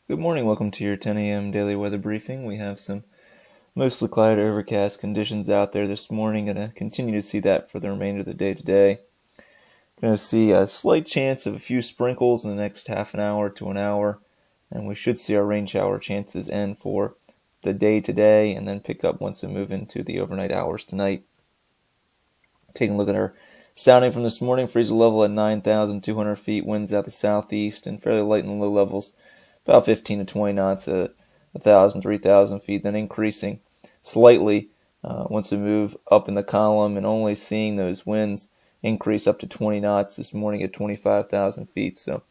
Good morning. Welcome to your 10 a.m. daily weather briefing. We have some mostly cloudy or overcast conditions out there this morning. Going to continue to see that for the remainder of the day today. Going to see a slight chance of a few sprinkles in the next half an hour to an hour, and we should see our rain shower chances end for the day today and then pick up once we move into the overnight hours tonight. Taking a look at our sounding from this morning, freezing level at 9,200 feet, winds out the southeast and fairly light in the low levels, about 15 to 20 knots at 1,000, 3,000 feet, then increasing slightly once we move up in the column and only seeing those winds increase up to 20 knots this morning at 25,000 feet. So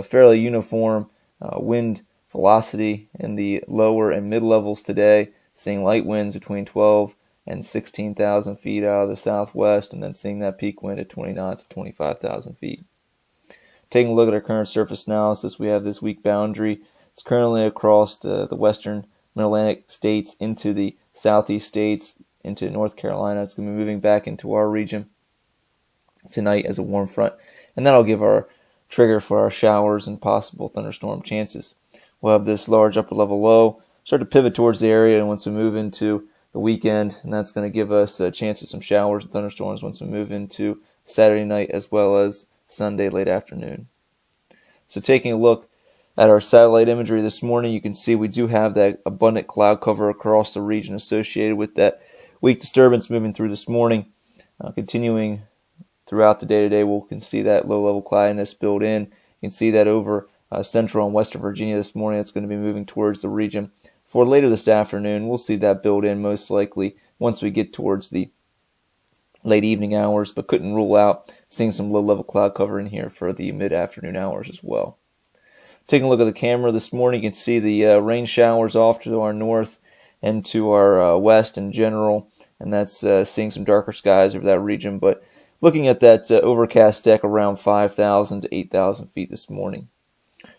fairly uniform wind velocity in the lower and mid levels today, seeing light winds between 12 and 16,000 feet out of the southwest, and then seeing that peak wind at 20 knots at 25,000 feet. Taking a look at our current surface analysis, we have this weak boundary. It's currently across the western mid-Atlantic states into the southeast states, into North Carolina. It's going to be moving back into our region tonight as a warm front, and that'll give our trigger for our showers and possible thunderstorm chances. We'll have this large upper level low start to pivot towards the area, and once we move into the weekend, and that's going to give us a chance of some showers and thunderstorms once we move into Saturday night as well as Sunday late afternoon. So taking a look at our satellite imagery this morning, you can see we do have that abundant cloud cover across the region associated with that weak disturbance moving through this morning. Continuing throughout the day today, we can see that low-level cloudiness build in. You can see that over central and western Virginia this morning. It's going to be moving towards the region. For later this afternoon, we'll see that build in most likely once we get towards the late evening hours, but couldn't rule out seeing some low-level cloud cover in here for the mid-afternoon hours as well. Taking a look at the camera this morning, you can see the rain showers off to our north and to our west in general, and that's seeing some darker skies over that region, but looking at that overcast deck around 5,000 to 8,000 feet this morning.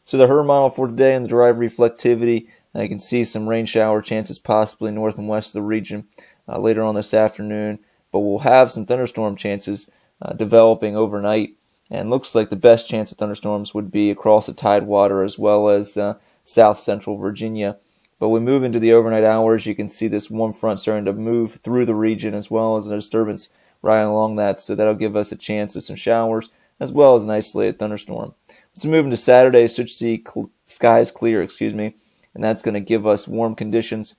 So the HRRR model for today and the derived reflectivity, you can see some rain shower chances possibly north and west of the region later on this afternoon, but we'll have some thunderstorm chances developing overnight, and looks like the best chance of thunderstorms would be across the tidewater as well as south central Virginia. But we move into the overnight hours, you can see this warm front starting to move through the region as well as a disturbance riding along that, so that'll give us a chance of some showers as well as an isolated thunderstorm. Once we move into Saturday, should see skies clear, and that's going to give us warm conditions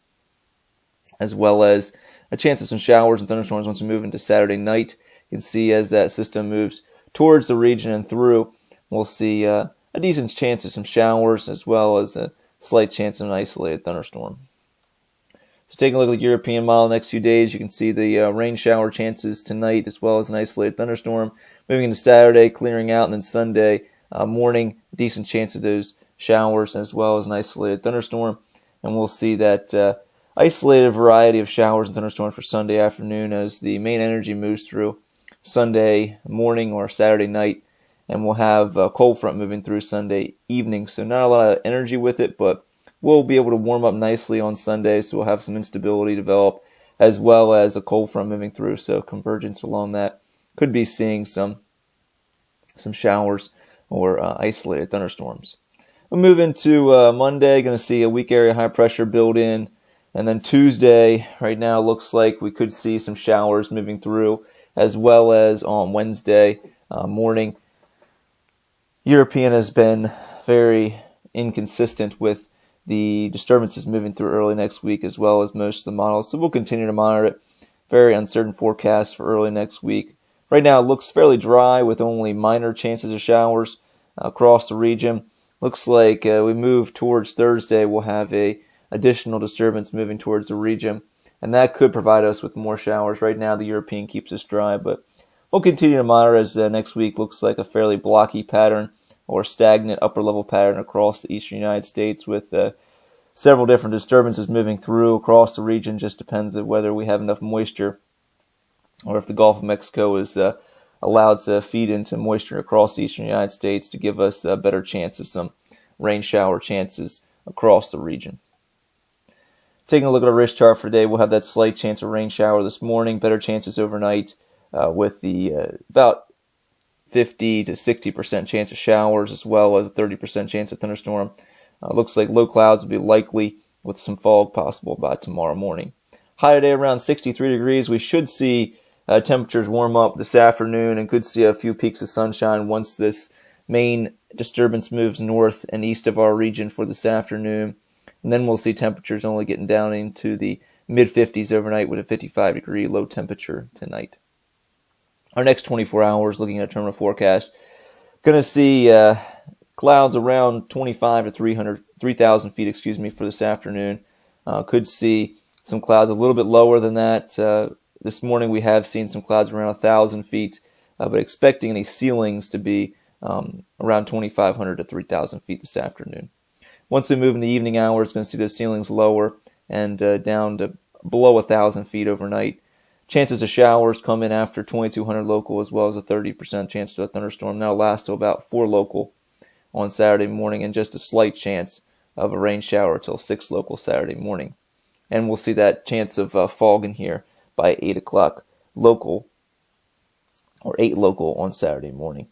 as well as a chance of some showers and thunderstorms once we move into Saturday night. You can see as that system moves towards the region and through, we'll see a decent chance of some showers as well as a slight chance of an isolated thunderstorm. So taking a look at the European model the next few days, you can see the rain shower chances tonight as well as an isolated thunderstorm. Moving into Saturday, clearing out, and then Sunday morning, decent chance of those showers as well as an isolated thunderstorm. And we'll see that isolated variety of showers and thunderstorms for Sunday afternoon as the main energy moves through Sunday morning or Saturday night, and we'll have a cold front moving through Sunday evening. So not a lot of energy with it, but we'll be able to warm up nicely on Sunday, so we'll have some instability develop as well as a cold front moving through, so convergence along that. Could be seeing some showers or isolated thunderstorms. We'll move into Monday, going to see a weak area high pressure build in, and then Tuesday, right now looks like we could see some showers moving through, as well as on Wednesday morning. European has been very inconsistent with the disturbances moving through early next week as well as most of the models, so we'll continue to monitor it. Very uncertain forecast for early next week. Right now it looks fairly dry with only minor chances of showers across the region. Looks like we move towards Thursday, we'll have a additional disturbance moving towards the region, and that could provide us with more showers. Right now the European keeps us dry, but we'll continue to monitor as next week looks like a fairly blocky pattern or stagnant upper level pattern across the eastern United States with several different disturbances moving through across the region. Just depends on whether we have enough moisture or if the Gulf of Mexico is allowed to feed into moisture across the eastern United States to give us a better chance of some rain shower chances across the region. Taking a look at our risk chart for today, we'll have that slight chance of rain shower this morning, better chances overnight with the about 50 to 60% chance of showers as well as a 30% chance of thunderstorm Looks like low clouds will be likely with some fog possible by tomorrow morning. High today around 63 degrees. We should see temperatures warm up this afternoon and could see a few peaks of sunshine once this main disturbance moves north and east of our region for this afternoon. And then we'll see temperatures only getting down into the mid-50s overnight with a 55-degree low temperature tonight. Our next 24 hours, looking at a terminal forecast, going to see clouds around 25 to 3,000 feet, for this afternoon. Could see some clouds a little bit lower than that. This morning we have seen some clouds around 1,000 feet, but expecting any ceilings to be around 2,500 to 3,000 feet this afternoon. Once we move in the evening hours, going to see those ceilings lower and down to below 1,000 feet overnight. Chances of showers come in after 2,200 local, as well as a 30% chance of a thunderstorm. That'll last till about 4 local on Saturday morning, and just a slight chance of a rain shower till 6 local Saturday morning. And we'll see that chance of fog in here by 8 o'clock local, or 8 local on Saturday morning.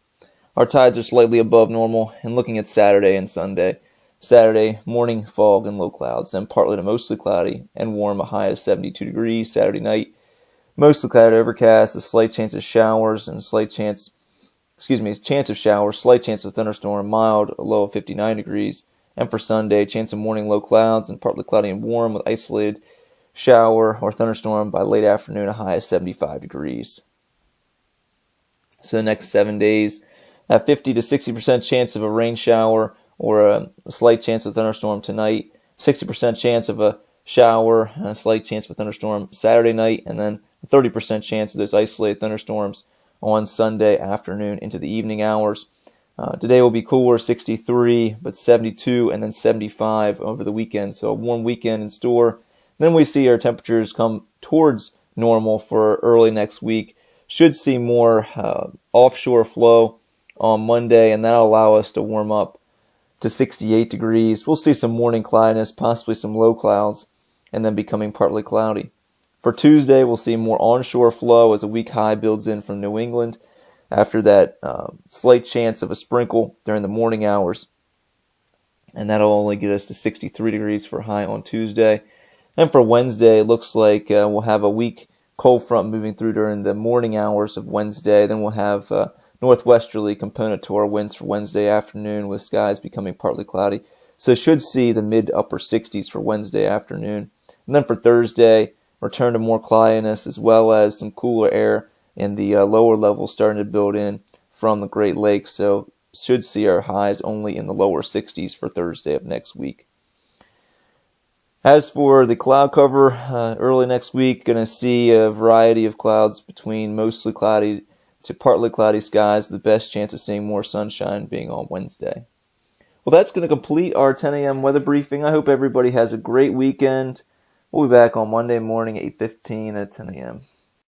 Our tides are slightly above normal, and looking at Saturday and Sunday, Saturday morning fog and low clouds, then partly to mostly cloudy and warm, a high of 72 degrees. Saturday night, mostly cloudy, overcast, a slight chance of showers and chance of showers, slight chance of thunderstorm, mild, a low of 59 degrees. And for Sunday, chance of morning low clouds and partly cloudy and warm with isolated shower or thunderstorm by late afternoon, a high of 75 degrees. So the next 7 days, a 50 to 60% chance of a rain shower or a slight chance of thunderstorm tonight, 60% chance of a shower and a slight chance of a thunderstorm Saturday night, and then a 30% chance of those isolated thunderstorms on Sunday afternoon into the evening hours. Today will be cooler, 63, but 72 and then 75 over the weekend. So a warm weekend in store. Then we see our temperatures come towards normal for early next week. Should see more offshore flow on Monday, and that'll allow us to warm up to 68 degrees. We'll see some morning cloudiness, possibly some low clouds, and then becoming partly cloudy. For Tuesday, we'll see more onshore flow as a weak high builds in from New England. After that, slight chance of a sprinkle during the morning hours, and that'll only get us to 63 degrees for high on Tuesday. And for Wednesday, it looks like we'll have a weak cold front moving through during the morning hours of Wednesday. Then we'll have northwesterly component to our winds for Wednesday afternoon, with skies becoming partly cloudy. So should see the mid to upper 60s for Wednesday afternoon. And then for Thursday, return to more cloudiness, as well as some cooler air in the lower levels starting to build in from the Great Lakes. So should see our highs only in the lower 60s for Thursday of next week. As for the cloud cover, early next week, going to see a variety of clouds between mostly cloudy to partly cloudy skies, the best chance of seeing more sunshine being on Wednesday. Well, that's going to complete our 10 a.m. weather briefing. I hope everybody has a great weekend. We'll be back on Monday morning at 8:15 at 10 a.m.